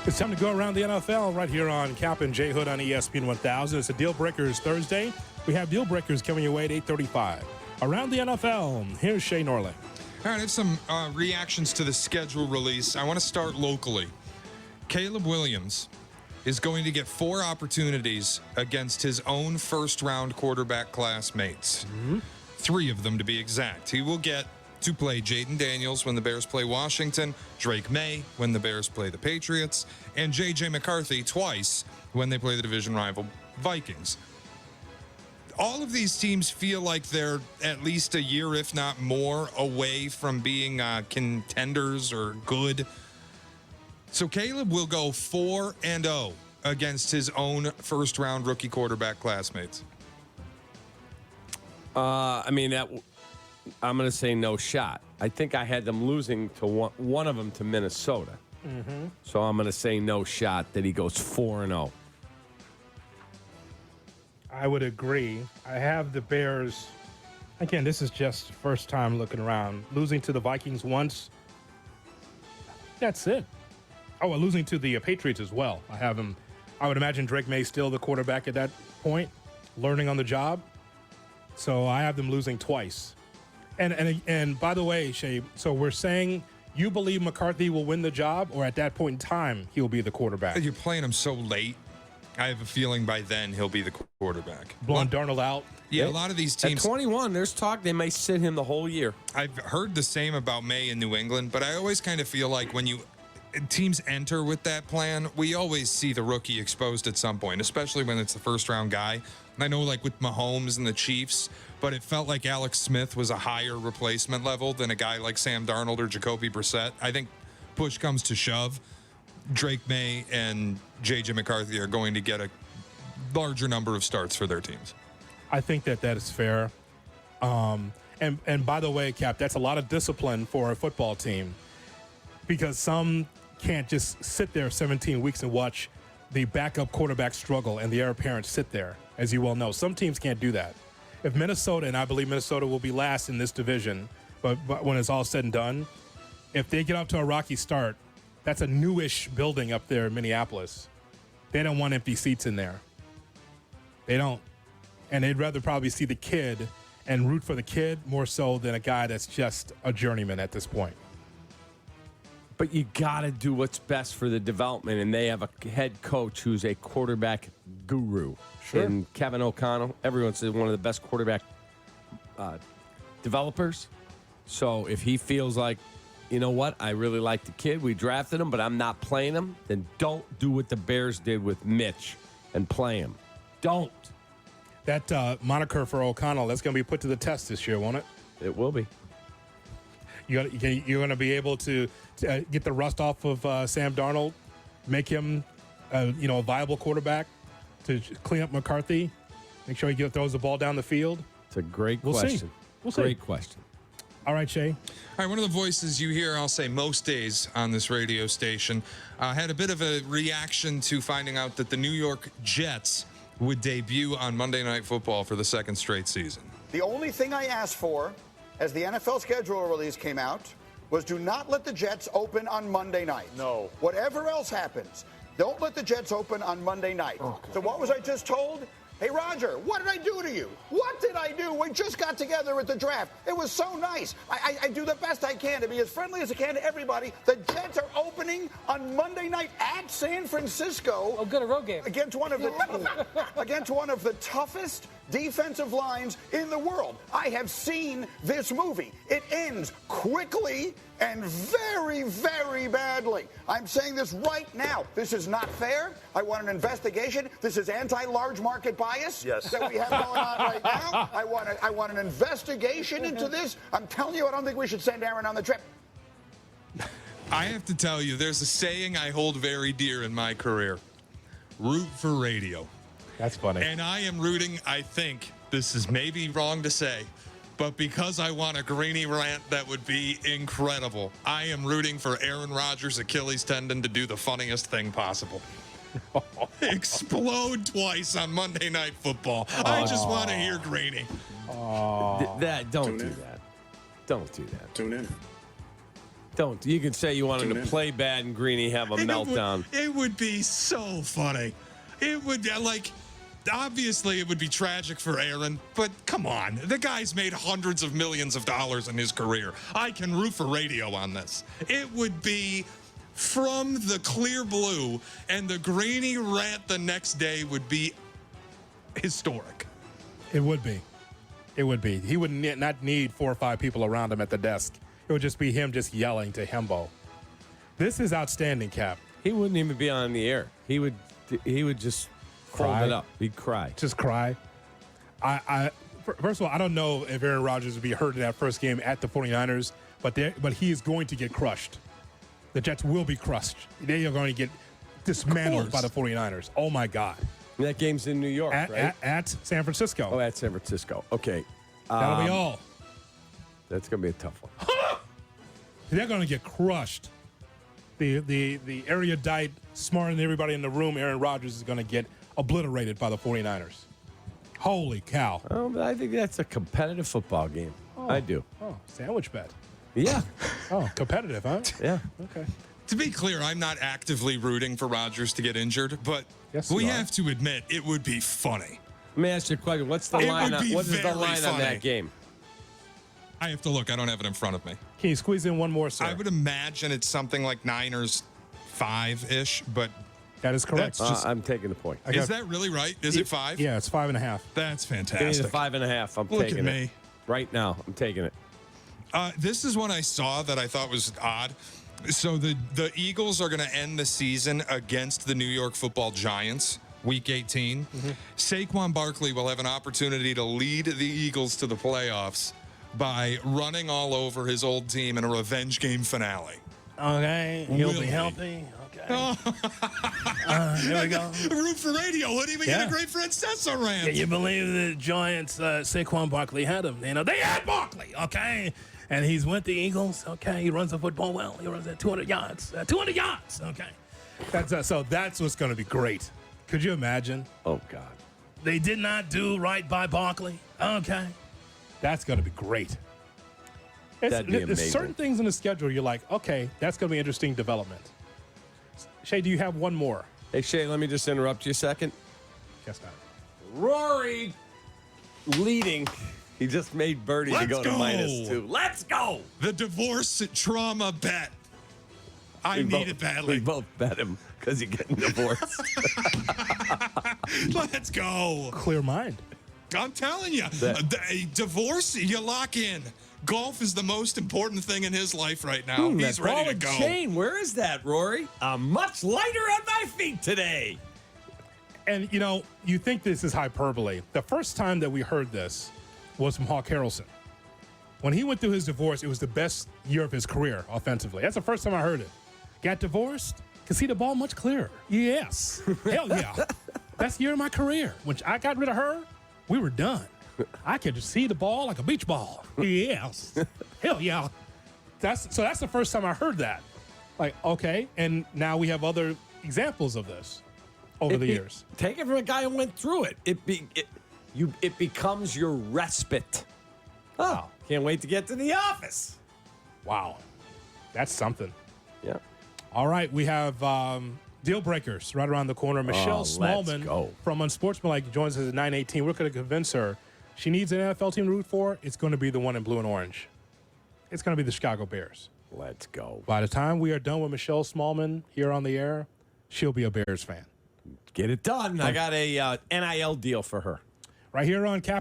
It's time to go around the NFL right here on Kap and J Hood on ESPN 1000. It's a Deal Breakers Thursday. We have Deal Breakers coming your way at 8:35. Around the NFL, here's Shay Norling. All right, I have some reactions to the schedule release. I want to start locally. Caleb Williams is going to get 4 opportunities against his own first-round quarterback classmates. 3 of them, to be exact. He will get to play Jaden Daniels when the Bears play Washington, Drake May when the Bears play the Patriots, and J.J. McCarthy twice when they play the division rival Vikings. All of these teams feel like they're at least a year, if not more, away from being contenders or good. So Caleb will go 4-0 against his own first-round rookie quarterback classmates. I'm going to say no shot. I think I had them losing to one of them to Minnesota. So I'm going to say no shot that he goes 4-0. I would agree. I have the Bears. Again, this is just first time looking around. Losing to the Vikings once. That's it. Oh, well, losing to the Patriots as well. I have him. I would imagine Drake May still the quarterback at that point, learning on the job. So I have them losing twice. And by the way, Shay, so we're saying you believe McCarthy will win the job, or at that point in time he'll be the quarterback? You're playing him so late. I have a feeling by then he'll be the quarterback. Blowing Darnold out. Yeah, a lot of these teams. At 21, there's talk they may sit him the whole year. I've heard the same about May in New England, but I always kind of feel like when teams enter with that plan, we always see the rookie exposed at some point, especially when it's the first-round guy. And I know, like with Mahomes and the Chiefs, but it felt like Alex Smith was a higher replacement level than a guy like Sam Darnold or Jacoby Brissett. I think push comes to shove, Drake May and J.J. McCarthy are going to get a larger number of starts for their teams. I think that is fair. And by the way, Cap, that's a lot of discipline for a football team, because some can't just sit there 17 weeks and watch the backup quarterback struggle and the heir apparent sit there, as you well know. Some teams can't do that. If Minnesota, and I believe Minnesota will be last in this division, but when it's all said and done, if they get off to a rocky start, that's a newish building up there in Minneapolis. They don't want empty seats in there. They don't. And they'd rather probably see the kid and root for the kid more so than a guy that's just a journeyman at this point. But you got to do what's best for the development, and they have a head coach who's a quarterback guru. Sure. And Kevin O'Connell, everyone says one of the best quarterback developers. So if he feels like, you know what, I really like the kid, we drafted him, but I'm not playing him, then don't do what the Bears did with Mitch and play him. Don't. That moniker for O'Connell, that's going to be put to the test this year, won't it? It will be. You're going to be able to get the rust off of Sam Darnold, make him a viable quarterback, to clean up McCarthy, make sure he throws the ball down the field. It's a great We'll question. See. Great question. All right, Shay. All right, one of the voices you hear, I'll say most days on this radio station, had a bit of a reaction to finding out that the New York Jets would debut on Monday Night Football for the second straight season. The only thing I asked for as the NFL schedule release came out was do not let the Jets open on Monday night. No. Whatever else happens, don't let the Jets open on Monday night. Okay. So what was I just told? Hey, Roger, what did I do to you? What did I do? We just got together at the draft. It was so nice. I do the best I can to be as friendly as I can to everybody. The Jets are opening on Monday night at San Francisco. Oh, good, a road game. Against one of the toughest defensive lines in the world. I have seen this movie. It ends quickly and very, very badly. I'm saying this right now. This is not fair. I want an investigation. This is anti-large market bias that we have going on right now. I want an investigation into this. I'm telling you, I don't think we should send Aaron on the trip. I have to tell you, there's a saying I hold very dear in my career. Root for radio. That's funny. And I am rooting, I think, this is maybe wrong to say, but because I want a Greeny rant that would be incredible, I am rooting for Aaron Rodgers' Achilles tendon to do the funniest thing possible. Explode twice on Monday Night Football. I just want to hear Greeny. Don't do that. Don't do that. Tune in. Don't. You can say you want him to play bad and Greeny have a meltdown. It would be so funny. It would, obviously, it would be tragic for Aaron, but come on. The guy's made hundreds of millions of dollars in his career. I can root for radio on this. It would be from the clear blue, and the Greeny rant the next day would be historic. It would be. It would be. He would not need 4 or 5 people around him at the desk. It would just be him just yelling to Hembo. This is outstanding, Cap. He wouldn't even be on the air. He would just fold Cry. it up. He'd cry. Just cry. First of all, I don't know if Aaron Rodgers would be hurt in that first game at the 49ers, but he is going to get crushed. The Jets will be crushed. They are going to get dismantled by the 49ers. Oh, my God. That game's in New York, right? At San Francisco. Oh, at San Francisco. Okay. That'll be all. That's going to be a tough one. They're going to get crushed. The erudite, smarter than everybody in the room, Aaron Rodgers is going to get obliterated by the 49ers. Holy cow. I think that's a competitive football game. I do. Oh, sandwich bet. Yeah. Oh, competitive, huh? Yeah. Okay. To be clear, I'm not actively rooting for Rodgers to get injured, but Yes, we you are. have to admit it would be funny. Let me ask you a question. What's the It line? would be What is the very line on funny. that game? I have to look. I don't have it in front of me. Can you squeeze in one more, sir? I would imagine it's something like Niners 5-ish, but That is correct. That's just- I'm taking the point. is that really right? Is it 5? Yeah, it's 5.5. That's Give me the fantastic. 5.5. I'm Look taking at it. me. Right now, I'm taking it. This is one I saw that I thought was odd. So the Eagles are going to end the season against the New York Football Giants, Week 18. Saquon Barkley will have an opportunity to lead the Eagles to the playoffs by running all over his old team in a revenge game finale. Okay, he'll Will be he? healthy. Okay. Here we go. Root for radio. What do you get Yeah. a great Francesa rant? Can you believe the Giants, Saquon Barkley had him? You know, they had Barkley, okay? And he's with the Eagles, okay? He runs the football well. He runs at 200 yards. 200 yards, okay? So that's what's going to be great. Could you imagine? Oh, God. They did not do right by Barkley, okay? That's going to be great. That'd be There's amazing. certain things in the schedule you're like, okay, that's going to be interesting development. Shay, do you have one more? Hey, Shay, let me just interrupt you a second. Guess not. Rory leading. He just made birdie to Let's go to go. -2. Let's go. The divorce trauma bet. I need it We badly. both bet him because he's getting divorced. Let's go. Clear mind. I'm telling you, a divorce, you lock in. Golf is the most important thing in his life right now. He's that ready ball to and go. chain. Where is that, Rory? I'm much lighter on my feet today. And, you know, you think this is hyperbole. The first time that we heard this was from Hawk Harrelson. When he went through his divorce, it was the best year of his career offensively. That's the first time I heard it. Got divorced? Could see the ball much clearer. Yes. Hell yeah. Best year of my career. When I got rid of her, we were done. I could see the ball like a beach ball. Yes. Hell yeah. That's the first time I heard that. Like, okay. And now we have other examples of this over the years. Take it from a guy who went through it. It becomes your respite. Oh, Wow. can't wait to get to the office. Wow. That's something. Yeah. All right, we have deal breakers right around the corner. Michelle let's Smallman go. from Unsportsmanlike joins us at 9:18. We're going to convince her she needs an NFL team to root for. It's going to be the one in blue and orange. It's going to be the Chicago Bears. Let's go. By the time we are done with Michelle Smallman here on the air, she'll be a Bears fan. Get it done. I got a NIL deal for her. Right here on Kap